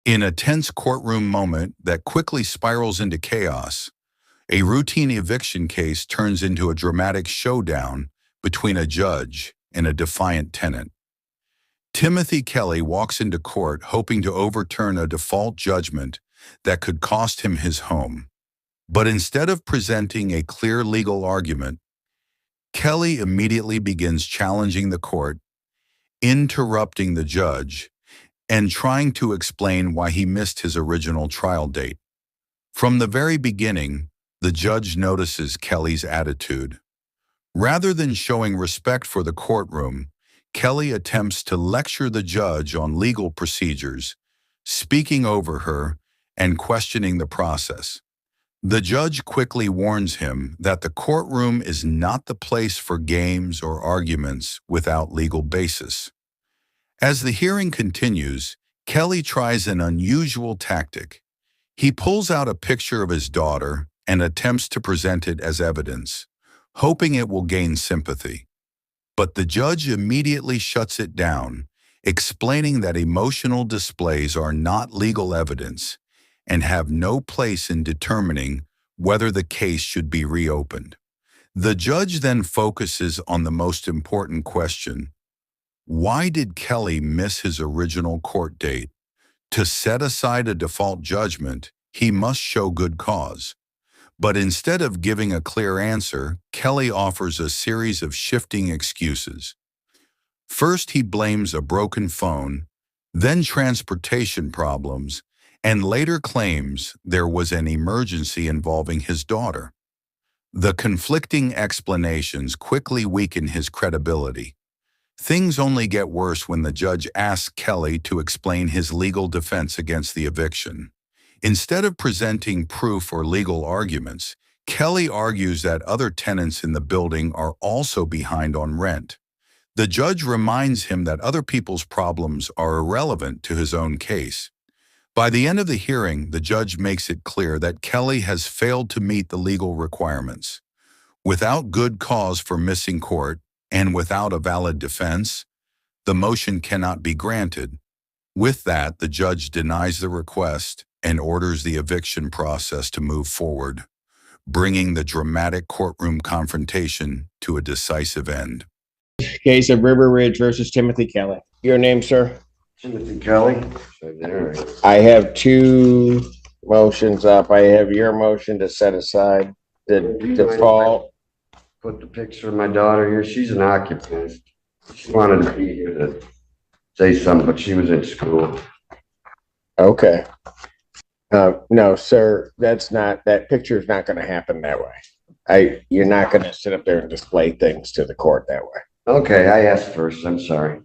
In a tense courtroom moment that quickly spirals into chaos, a routine eviction case turns into a dramatic showdown between a judge and a defiant tenant. Timothy Kelly walks into court hoping to overturn a default judgment that could cost him his home. But instead of presenting a clear legal argument, Kelly immediately begins challenging the court, interrupting the judge, and trying to explain why he missed his original trial date. From the very beginning, the judge notices Kelly's attitude. Rather than showing respect for the courtroom, Kelly attempts to lecture the judge on legal procedures, speaking over her and questioning the process. The judge quickly warns him that the courtroom is not the place for games or arguments without legal basis. As the hearing continues, Kelly tries an unusual tactic. He pulls out a picture of his daughter and attempts to present it as evidence, hoping it will gain sympathy. But the judge immediately shuts it down, explaining that emotional displays are not legal evidence and have no place in determining whether the case should be reopened. The judge then focuses on the most important question: why did Kelly miss his original court date? To set aside a default judgment, he must show good cause. But instead of giving a clear answer, Kelly offers a series of shifting excuses. First, he blames a broken phone, then transportation problems, and later claims there was an emergency involving his daughter. The conflicting explanations quickly weaken his credibility. Things only get worse when the judge asks Kelly to explain his legal defense against the eviction. Instead of presenting proof or legal arguments, Kelly argues that other tenants in the building are also behind on rent. The judge reminds him that other people's problems are irrelevant to his own case. By the end of the hearing, the judge makes it clear that Kelly has failed to meet the legal requirements. Without good cause for missing court and without a valid defense, the motion cannot be granted. With that, the judge denies the request and orders the eviction process to move forward, bringing the dramatic courtroom confrontation to a decisive end. Case of River Ridge versus Timothy Kelly. Your name, sir? Timothy Kelly. I have two motions up. I have your motion to set aside the default. Put the picture of my daughter here. She's an occupant. She wanted to be here to say something, but she was in school. Okay. No, sir, that picture is not going to happen that way. You're not going to sit up there and display things to the court that way. Okay, I asked first. I'm sorry.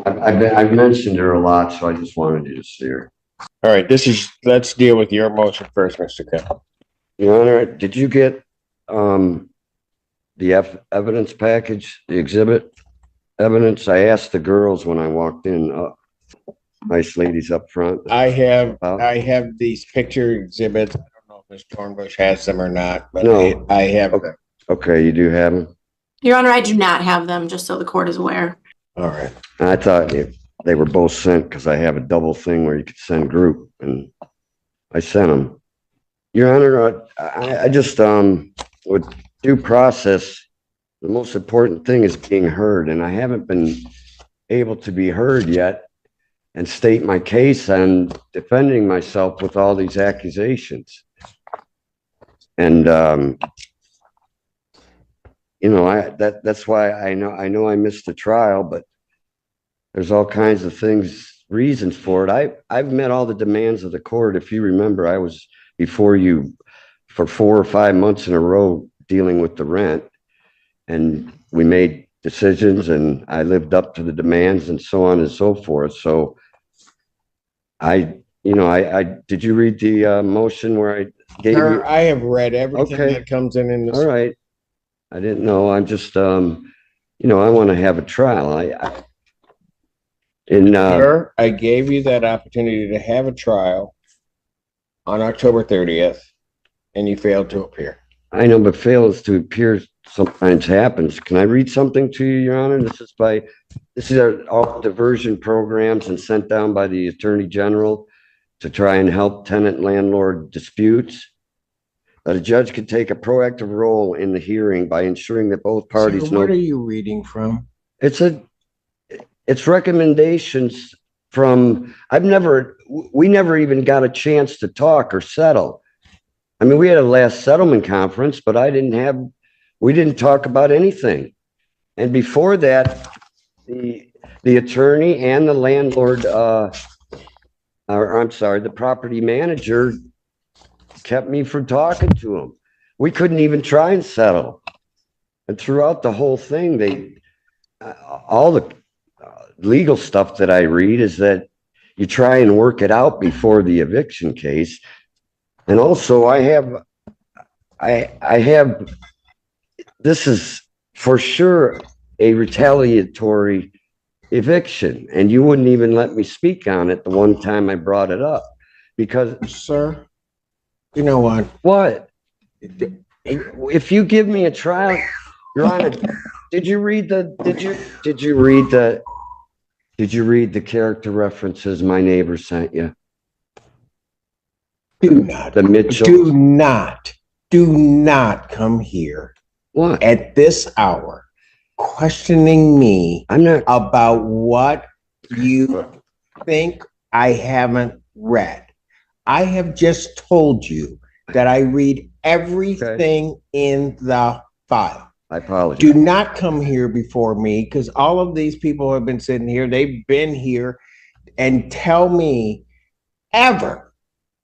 I've mentioned her a lot, so I just wanted you to see her. All right, let's deal with your motion first, Mr. Kelly. Your Honor, did you get the evidence package, the exhibit evidence? I asked the girls when I walked in. Nice ladies up front. I have these picture exhibits. I don't know if Ms. Dornbush has them or not, but no, I have them. Okay, you do have them? Your Honor, I do not have them, just so the court is aware. All right. I thought they were both sent because I have a double thing where you could send group, and I sent them. Your Honor, I just, with due process, the most important thing is being heard, and I haven't been able to be heard yet and state my case and defending myself with all these accusations. And, you know, that's why I know I missed the trial, but there's all kinds of reasons for it. I've met all the demands of the court. If you remember, I was before you for 4 or 5 months in a row dealing with the rent, and we made decisions and I lived up to the demands and so on and so forth. So I did you read the motion where I gave you? I have read everything that comes in this. All right. I didn't know. I'm just, I want to have a trial. Sir, I gave you that opportunity to have a trial on October 30th, and you failed to appear. I know, but fails to appear sometimes happens. Can I read something to you, Your Honor? This is all diversion programs and sent down by the Attorney General to try and help tenant landlord disputes. That a judge could take a proactive role in the hearing by ensuring that both parties Sir, know. what are you reading from? It's recommendations from, we never even got a chance to talk or settle. I mean, we had a last settlement conference, but we didn't talk about anything. And before that, the attorney and the landlord, the property manager kept me from talking to him. We couldn't even try and settle. And throughout the whole thing, all the legal stuff that I read is that you try and work it out before the eviction case. And also I have, this is for sure a retaliatory eviction, and you wouldn't even let me speak on it the one time I brought it up because. Sir, you know what? What? If you give me a trial, Your Honor, did you read the character references my neighbor sent you? Do not. The Mitchell. Do not come here What? at this hour questioning me I'm not. about what you think I haven't read. I have just told you that I read everything in the file. I apologize. Do not come here before me, because all of these people have been sitting here. They've been here, and tell me ever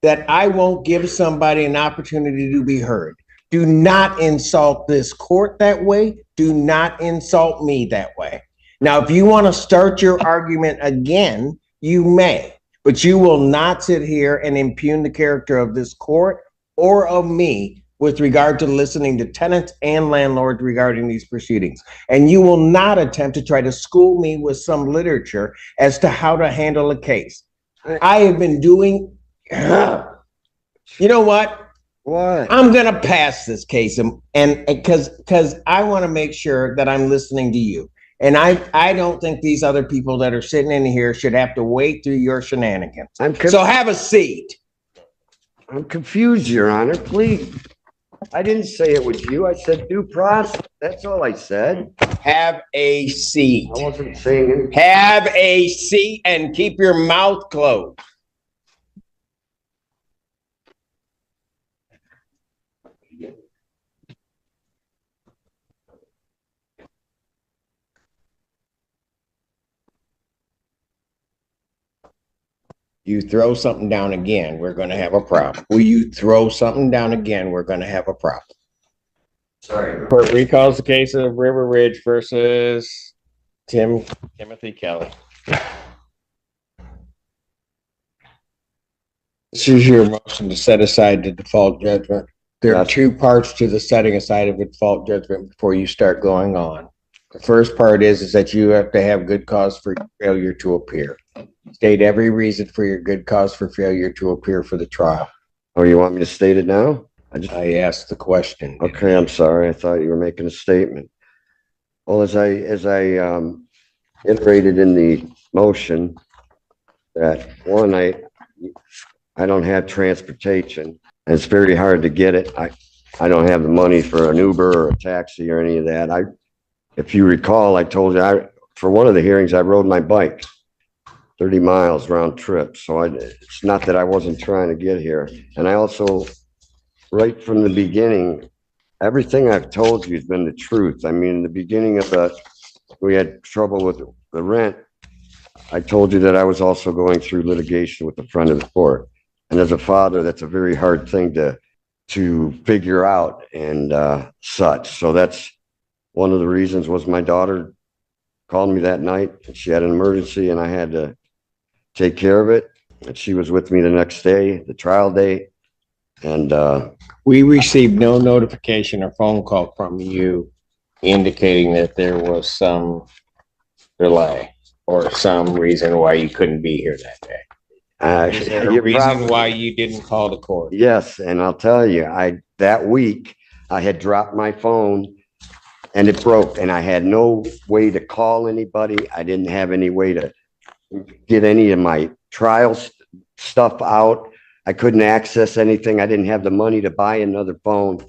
that I won't give somebody an opportunity to be heard. Do not insult this court that way. Do not insult me that way. Now, if you want to start your argument again, you may, but you will not sit here and impugn the character of this court or of me with regard to listening to tenants and landlords regarding these proceedings. And you will not attempt to try to school me with some literature as to how to handle a case. I have been doing, you know what? What? I'm going to pass this case and because I want to make sure that I'm listening to you. And I don't think these other people that are sitting in here should have to wait through your shenanigans. So have a seat. I'm confused, Your Honor. Please. I didn't say it was you. I said due process. That's all I said. Have a seat. I wasn't saying anything. Have a seat and keep your mouth closed. You throw something down again, we're going to have a problem. Will you throw something down again, we're going to have a problem. Sorry. Court recalls the case of River Ridge versus Timothy Kelly. This is your motion to set aside the default judgment. There are two parts to the setting aside of the default judgment before you start going on. The first part is that you have to have good cause for failure to appear. State every reason for your good cause for failure to appear for the trial. Oh, you want me to state it now? I asked the question. Okay, I'm sorry. I thought you were making a statement. Well, as I iterated in the motion, that one, I don't have transportation, and it's very hard to get it. I don't have the money for an Uber or a taxi or any of that. If you recall, I told you, for one of the hearings, I rode my bike 30 miles round trip. So it's not that I wasn't trying to get here. And I also, right from the beginning, everything I've told you has been the truth. I mean, in the beginning of we had trouble with the rent. I told you that I was also going through litigation with a friend of the court. And as a father, that's a very hard thing to figure out and such. So that's one of the reasons was my daughter called me that night. She had an emergency and I had to take care of it. And she was with me the next day, the trial date. And we received no notification or phone call from you indicating that there was some delay or some reason why you couldn't be here that day. Is there a reason why you didn't call the court? Yes, and I'll tell you, that week I had dropped my phone and it broke, and I had no way to call anybody. I didn't have any way to get any of my trial stuff out. I couldn't access anything. I didn't have the money to buy another phone.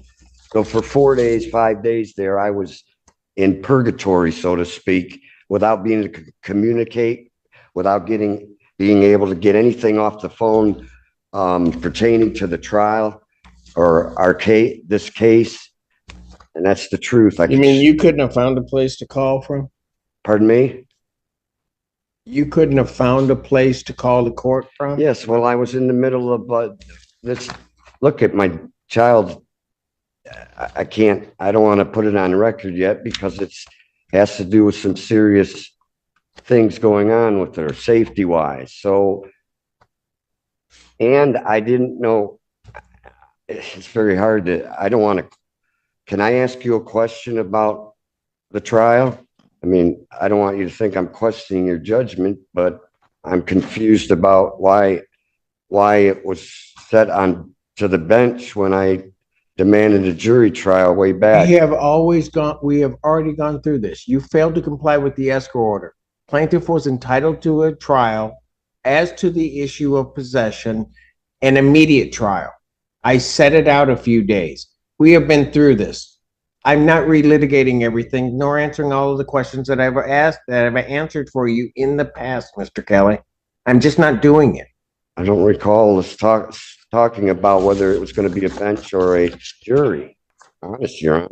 So for 4 days, 5 days there, I was in purgatory, so to speak, without being able to communicate, without being able to get anything off the phone pertaining to the trial or this case. And that's the truth. You mean you couldn't have found a place to call from? Pardon me? You couldn't have found a place to call the court from? Yes, well, I was in the middle of this. Look at my child. I don't want to put it on record yet because has to do with some serious things going on with her safety wise. So, and I didn't know, it's very hard I don't want to, can I ask you a question about the trial? I mean, I don't want you to think I'm questioning your judgment, but I'm confused about why it was set on to the bench when I demanded a jury trial way back. We have already gone through this. You failed to comply with the escrow order. Plaintiff was entitled to a trial as to the issue of possession, an immediate trial. I set it out a few days. We have been through this. I'm not relitigating everything, nor answering all of the questions that I've answered for you in the past, Mr. Kelly. I'm just not doing it. I don't recall us talking about whether it was going to be a bench or a jury. Honest, Your Honor.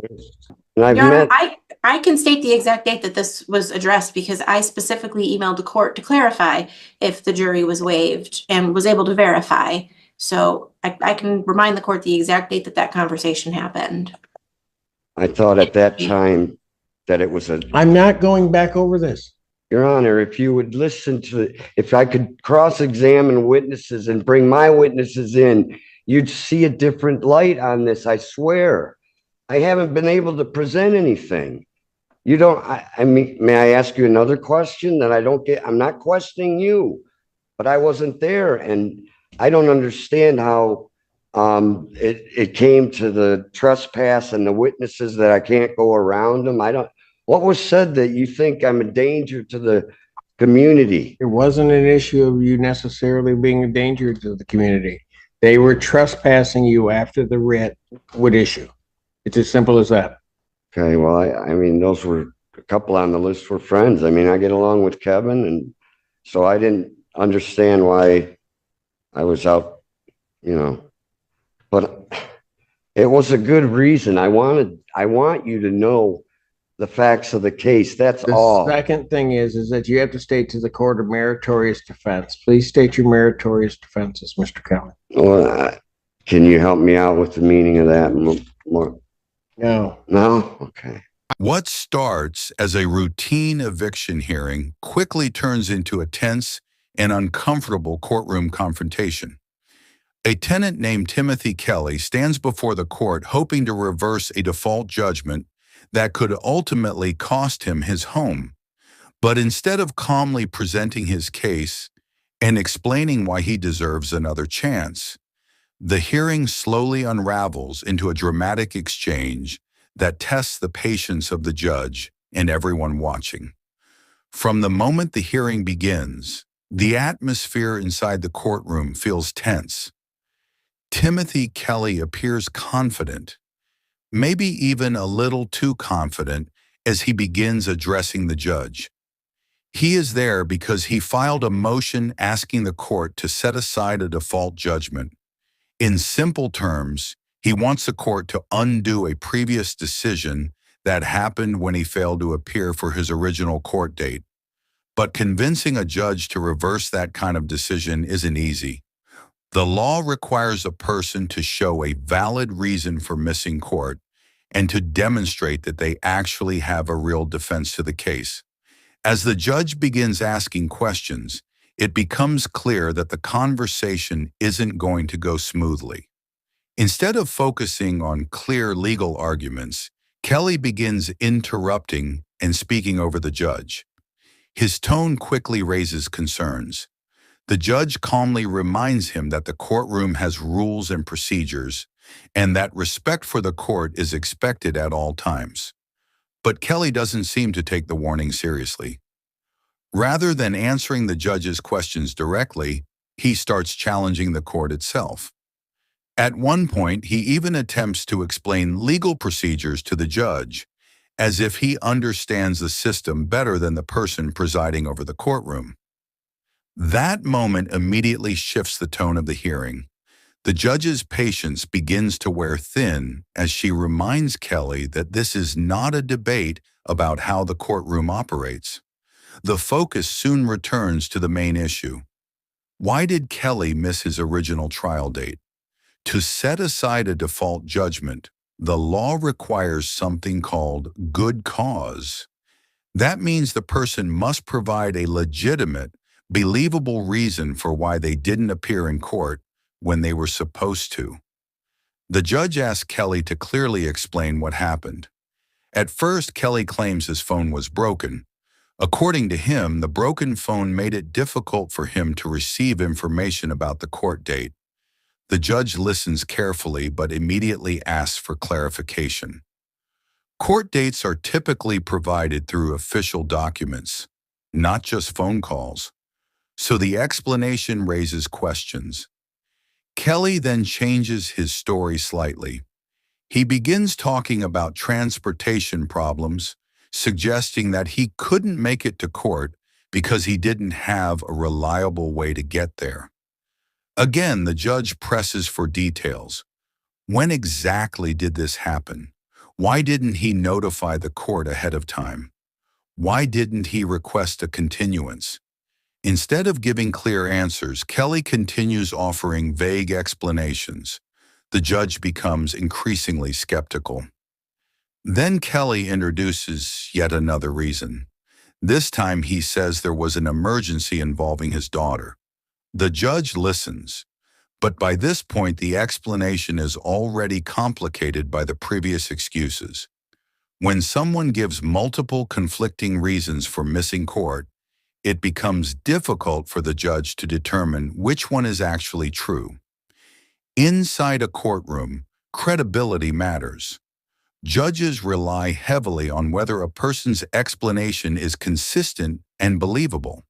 And Your Honor, I can state the exact date that this was addressed because I specifically emailed the court to clarify if the jury was waived and was able to verify. So I can remind the court the exact date that conversation happened. I thought at that time that it was I'm not going back over this. Your Honor, if you would if I could cross-examine witnesses and bring my witnesses in, you'd see a different light on this, I swear. I haven't been able to present anything. I mean, may I ask you another question that I don't get? I'm not questioning you, but I wasn't there, and I don't understand how it came to the trespass and the witnesses that I can't go around them. What was said that you think I'm a danger to the community? It wasn't an issue of you necessarily being a danger to the community. They were trespassing you after the writ would issue. It's as simple as that. Okay, well, I mean, those were a couple on the list were friends. I mean, I get along with Kevin, and so I didn't understand why I was out, but it was a good reason. I want you to know the facts of the case. That's all. The second thing is that you have to state to the court a meritorious defense. Please state your meritorious defenses, Mr. Kelly. Well, can you help me out with the meaning of that more? No. No? Okay. What starts as a routine eviction hearing quickly turns into a tense and uncomfortable courtroom confrontation. A tenant named Timothy Kelly stands before the court hoping to reverse a default judgment that could ultimately cost him his home. But instead of calmly presenting his case and explaining why he deserves another chance, the hearing slowly unravels into a dramatic exchange that tests the patience of the judge and everyone watching. From the moment the hearing begins, the atmosphere inside the courtroom feels tense. Timothy Kelly appears confident, maybe even a little too confident, as he begins addressing the judge. He is there because he filed a motion asking the court to set aside a default judgment. In simple terms, he wants the court to undo a previous decision that happened when he failed to appear for his original court date. But convincing a judge to reverse that kind of decision isn't easy. The law requires a person to show a valid reason for missing court and to demonstrate that they actually have a real defense to the case. As the judge begins asking questions, it becomes clear that the conversation isn't going to go smoothly. Instead of focusing on clear legal arguments, Kelly begins interrupting and speaking over the judge. His tone quickly raises concerns. The judge calmly reminds him that the courtroom has rules and procedures, and that respect for the court is expected at all times. But Kelly doesn't seem to take the warning seriously. Rather than answering the judge's questions directly, he starts challenging the court itself. At one point, he even attempts to explain legal procedures to the judge, as if he understands the system better than the person presiding over the courtroom. That moment immediately shifts the tone of the hearing. The judge's patience begins to wear thin as she reminds Kelly that this is not a debate about how the courtroom operates. The focus soon returns to the main issue. Why did Kelly miss his original trial date? To set aside a default judgment, the law requires something called good cause. That means the person must provide a legitimate, believable reason for why they didn't appear in court when they were supposed to. The judge asked Kelly to clearly explain what happened. At first, Kelly claims his phone was broken. According to him, the broken phone made it difficult for him to receive information about the court date. The judge listens carefully but immediately asks for clarification. Court dates are typically provided through official documents, not just phone calls. So the explanation raises questions. Kelly then changes his story slightly. He begins talking about transportation problems, suggesting that he couldn't make it to court because he didn't have a reliable way to get there. Again, the judge presses for details. When exactly did this happen? Why didn't he notify the court ahead of time? Why didn't he request a continuance? Instead of giving clear answers, Kelly continues offering vague explanations. The judge becomes increasingly skeptical. Then Kelly introduces yet another reason. This time he says there was an emergency involving his daughter. The judge listens, but by this point the explanation is already complicated by the previous excuses. When someone gives multiple conflicting reasons for missing court, it becomes difficult for the judge to determine which one is actually true. Inside a courtroom, credibility matters. Judges rely heavily on whether a person's explanation is consistent and believable.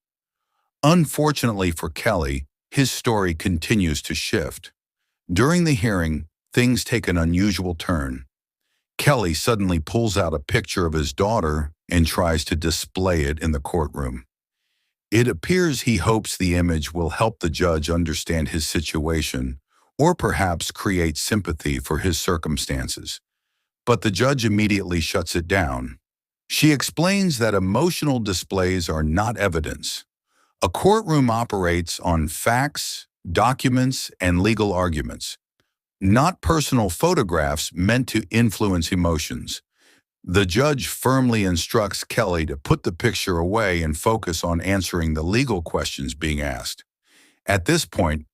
Unfortunately for Kelly, his story continues to shift. During the hearing, things take an unusual turn. Kelly suddenly pulls out a picture of his daughter and tries to display it in the courtroom. It appears he hopes the image will help the judge understand his situation or perhaps create sympathy for his circumstances. But the judge immediately shuts it down. She explains that emotional displays are not evidence. A courtroom operates on facts, documents, and legal arguments, not personal photographs meant to influence emotions. The judge firmly instructs Kelly to put the picture away and focus on answering the legal questions being asked. At this point,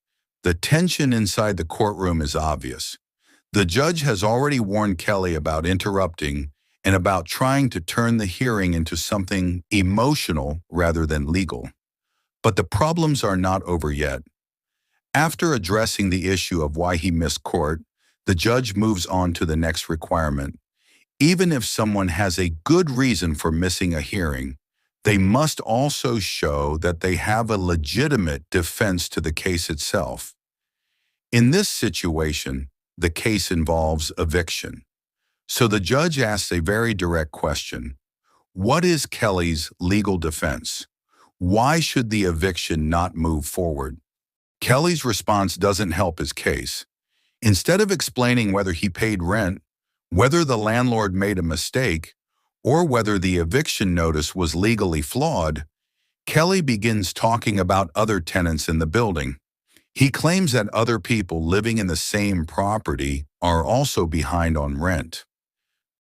the tension inside the courtroom is obvious. The judge has already warned Kelly about interrupting and about trying to turn the hearing into something emotional rather than legal. But the problems are not over yet. After addressing the issue of why he missed court, the judge moves on to the next requirement. Even if someone has a good reason for missing a hearing, they must also show that they have a legitimate defense to the case itself. In this situation, the case involves eviction. So the judge asks a very direct question. What is Kelly's legal defense? Why should the eviction not move forward? Kelly's response doesn't help his case. Instead of explaining whether he paid rent, whether the landlord made a mistake, or whether the eviction notice was legally flawed, Kelly begins talking about other tenants in the building. He claims that other people living in the same property are also behind on rent.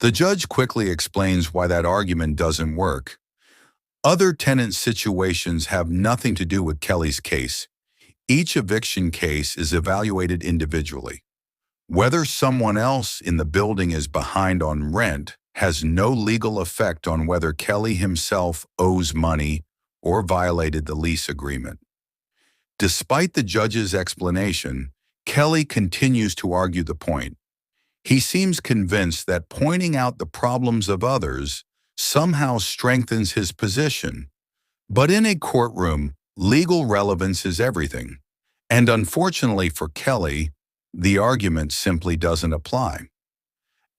The judge quickly explains why that argument doesn't work. Other tenant situations have nothing to do with Kelly's case. Each eviction case is evaluated individually. Whether someone else in the building is behind on rent has no legal effect on whether Kelly himself owes money or violated the lease agreement. Despite the judge's explanation, Kelly continues to argue the point. He seems convinced that pointing out the problems of others somehow strengthens his position. But in a courtroom, legal relevance is everything. And unfortunately for Kelly, the argument simply doesn't apply.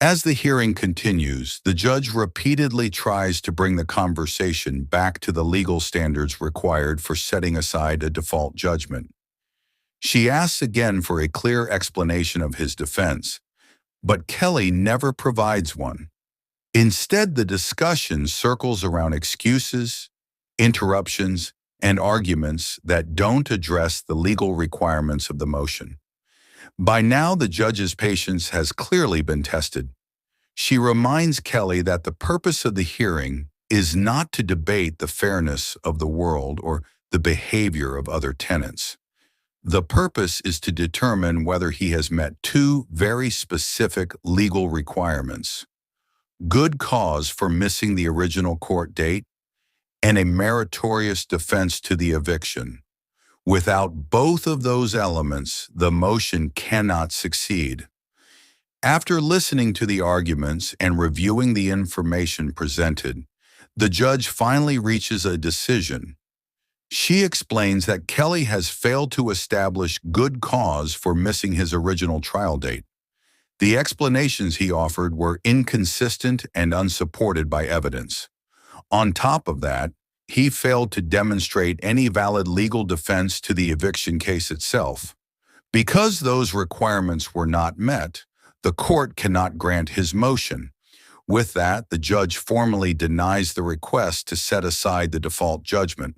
As the hearing continues, the judge repeatedly tries to bring the conversation back to the legal standards required for setting aside a default judgment. She asks again for a clear explanation of his defense, but Kelly never provides one. Instead, the discussion circles around excuses, interruptions, and arguments that don't address the legal requirements of the motion. By now, the judge's patience has clearly been tested. She reminds Kelly that the purpose of the hearing is not to debate the fairness of the world or the behavior of other tenants. The purpose is to determine whether he has met two very specific legal requirements: good cause for missing the original court date and a meritorious defense to the eviction. Without both of those elements, the motion cannot succeed. After listening to the arguments and reviewing the information presented, the judge finally reaches a decision. She explains that Kelly has failed to establish good cause for missing his original trial date. The explanations he offered were inconsistent and unsupported by evidence. On top of that, he failed to demonstrate any valid legal defense to the eviction case itself. Because those requirements were not met, the court cannot grant his motion. With that, the judge formally denies the request to set aside the default judgment.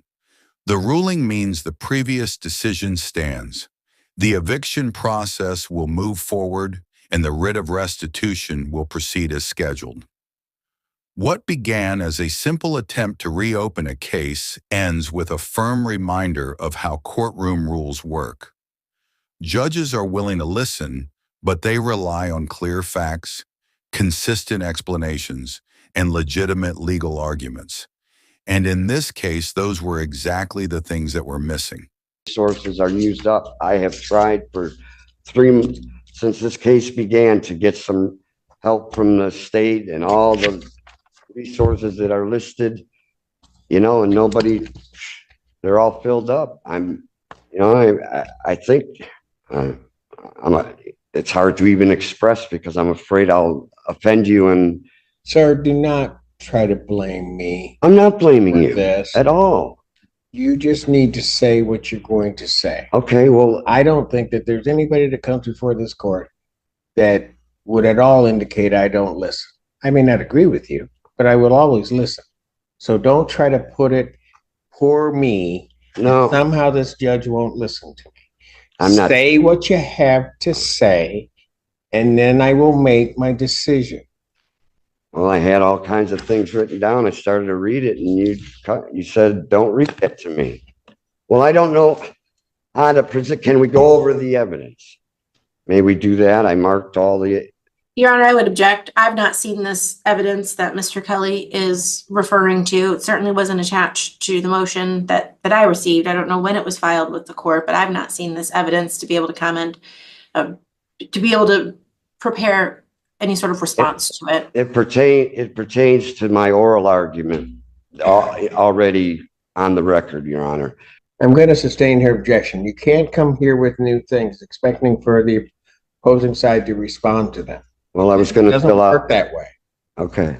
The ruling means the previous decision stands. The eviction process will move forward, and the writ of restitution will proceed as scheduled. What began as a simple attempt to reopen a case ends with a firm reminder of how courtroom rules work. Judges are willing to listen, but they rely on clear facts, consistent explanations, and legitimate legal arguments. And in this case, those were exactly the things that were missing. Resources are used up. I have tried for since this case began to get some help from the state and all the resources that are listed, and nobody, they're all filled up. I think it's hard to even express because I'm afraid I'll offend you. And Sir, do not try to blame me. I'm not blaming you this at all. You just need to say what you're going to say. Okay, well, I don't think that there's anybody that comes before this court that would at all indicate I don't listen. I may not agree with you, but I will always listen. So don't try to put it, poor me. no, Somehow this judge won't listen to me. I'm not. Say what you have to say, and then I will make my decision. Well, I had all kinds of things written down. I started to read it, and you said, don't read that to me. Well, I don't know how to present. Can we go over the evidence? May we do that? I marked all the... Your Honor, I would object. I've not seen this evidence that Mr. Kelly is referring to. It certainly wasn't attached to the motion that I received. I don't know when it was filed with the court, but I've not seen this evidence to be able to comment, to be able to prepare any sort of response to it. It pertains to my oral argument already on the record, Your Honor. I'm going to sustain her objection. You can't come here with new things expecting for the opposing side to respond to them. Well, I was going to fill out... It doesn't work that way. Okay.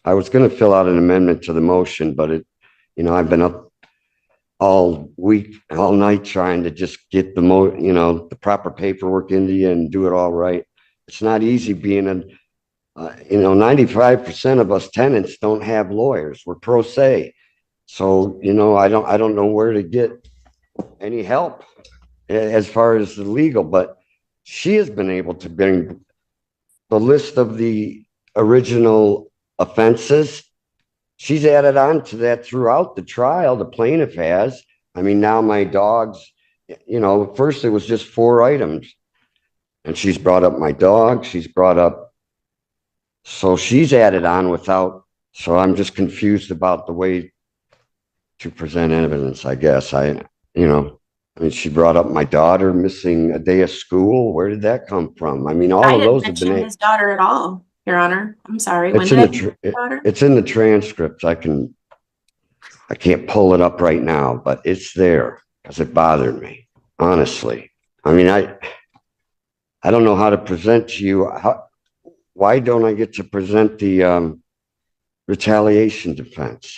I was going to fill out an amendment to the motion, but I've been up all week, all night trying to just get the proper paperwork into you and do it all right. It's not easy being 95% of us tenants don't have lawyers. We're pro se. So, I don't know where to get any help as far as the legal, but she has been able to bring the list of the original offenses. She's added on to that throughout the trial. The plaintiff has. I mean, now my dogs, first it was just 4 items. And she's brought up my dog. So she's added on so I'm just confused about the way to present evidence, I guess. I mean, she brought up my daughter missing a day of school. Where did that come from? I mean, all I of didn't those have mention been, his daughter at all, Your Honor. I'm sorry. When it's did in I the, mention his daughter? it's in the transcripts. I can't pull it up right now, but it's there because it bothered me, honestly. I mean, I don't know how to present to you. Why don't I get to present the retaliation defense?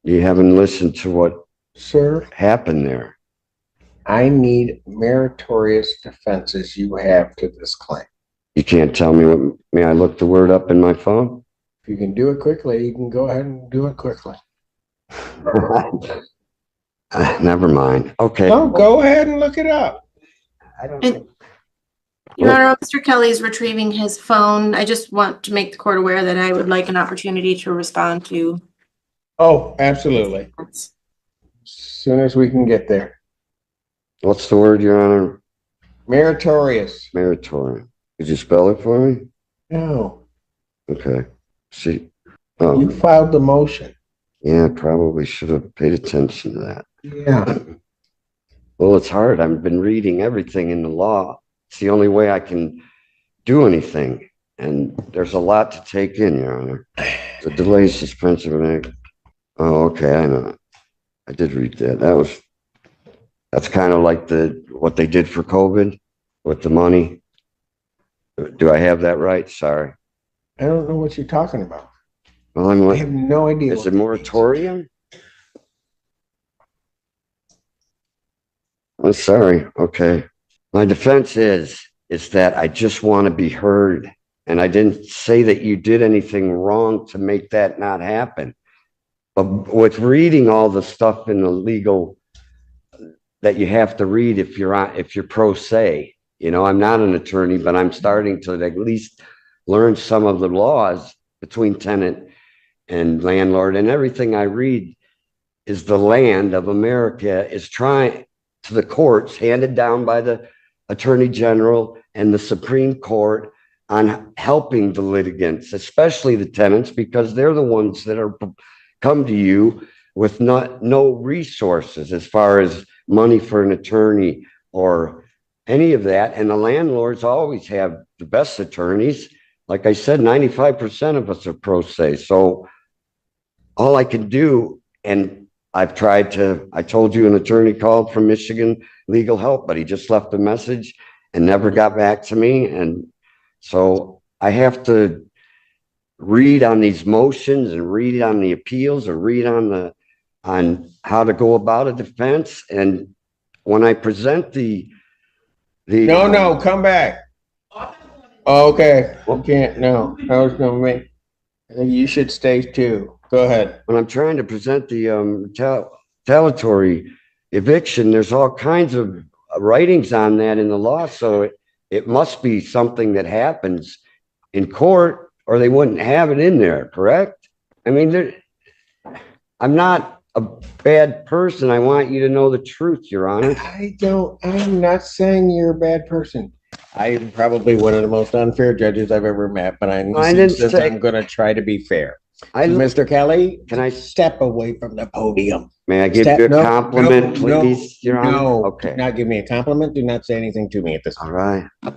You haven't listened to what Sir, happened there. I need meritorious defenses you have to this claim. You can't tell me what, may I look the word up in my phone? If you can do it quickly, you can go ahead and do it quickly. Never mind. Okay. No, go ahead and look it up. I don't And- Your Honor, Mr. Kelly is retrieving his phone. I just want to make the court aware that I would like an opportunity to respond to. Oh, absolutely. As soon as we can get there. What's the word, Your Honor? Meritorious. Meritorious. Could you spell it for me? No, Okay. See. you Oh, filed the motion. yeah, probably should have paid attention to that. Yeah. Well, it's hard. I've been reading everything in the law. It's the only way I can do anything. And there's a lot to take in, Your Honor. The delay suspension of an act. Oh, okay, I know. I did read that. That's kind of like what they did for COVID with the money. Do I have that right? Sorry. I don't know what you're talking about. Well, I have no idea. is what it that means. moratorium? I'm sorry. Okay. My defense is that I just want to be heard. And I didn't say that you did anything wrong to make that not happen. But with reading all the stuff in the legal that you have to read if you're pro se, I'm not an attorney, but I'm starting to at least learn some of the laws between tenant and landlord, and everything I read is the land of America is trying to the courts handed down by the Attorney General and the Supreme Court on helping the litigants, especially the tenants, because they're the ones that are come to you with no resources as far as money for an attorney or any of that. And the landlords always have the best attorneys. Like I said, 95% of us are pro se. So all I can do, and I told you an attorney called from Michigan Legal Help, but he just left a message and never got back to me. And so I have to read on these motions and read on the appeals or read on how to go about a defense. And when I present No, come back. Okay, you can't. No, I was gonna make. I think you should stay too. Go ahead. when I'm trying to present the retaliatory eviction, there's all kinds of writings on that in the law. So it must be something that happens in court, or they wouldn't have it in there, correct? I mean, I'm not a bad person. I want you to know the truth, Your Honor. I'm not saying you're a bad person. I'm probably one of the most unfair judges I've ever met, but I'm gonna try to be fair. Mr. Kelly, Can I step away from the podium? May I give you a compliment, please, Your Honor? No, Okay. do not give me a compliment. Do not say anything to me at this All time. right.